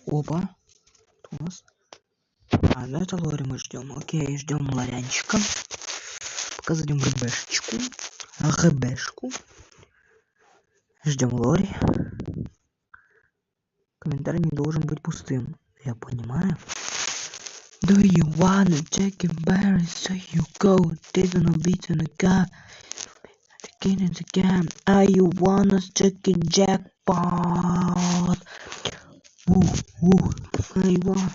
Опа. Кто у нас? Ну это Лори мы ждем. Окей, ждем Лорянчика. Пока зайдем в РБшку. Ждем Лори. Комментарий не должен быть пустым. Я понимаю. Do you wanna take a berry so you go didn't a beat in the car again and again? Are you wanna take a jackpot? Are you wanna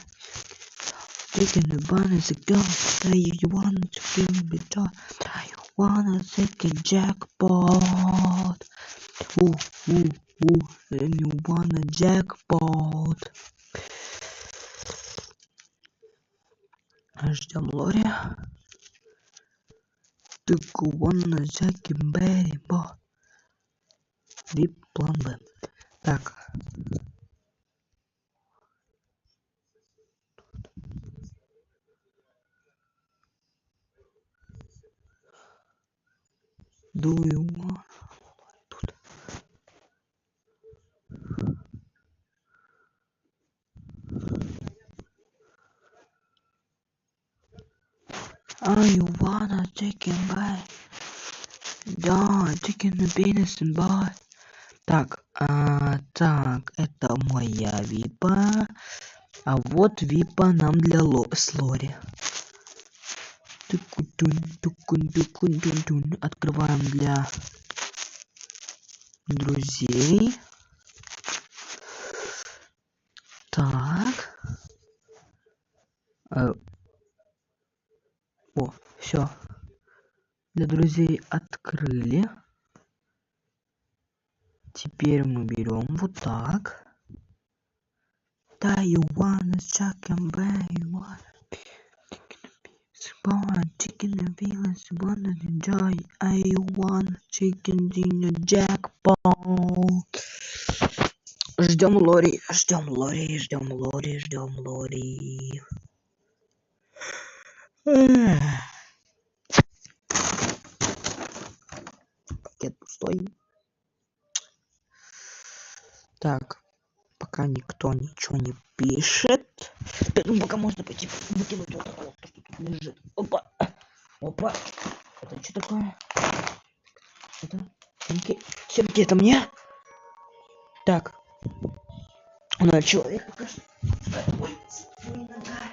taking the bonus again? Are you wanna take a guitar? Are you wanna take a jackpot? And you wanna jackpot? Ждем Лори. Do you wanna take a berry boy? Вип план Б. Так. Do you want? Тут. Are you wanna take a berry? Да, taking the business and buy. Так, это моя випа. А вот випа нам для Лори. Открываем для друзей. Так. Все. Для друзей открыли. Теперь мы берем вот так. Да, you wanna chuck and buy, you wanna chicken and feelings, you wanna enjoy, I want chicken dinner jackpot. Ждем Лори. Пакет пустой. Так, пока никто ничего не пишет. Пока можно пойти выкинуть вот такое, что тут лежит. Опа. Это что такое? Это все-таки это мне? Так. У нас человек пока что. Ой, нога.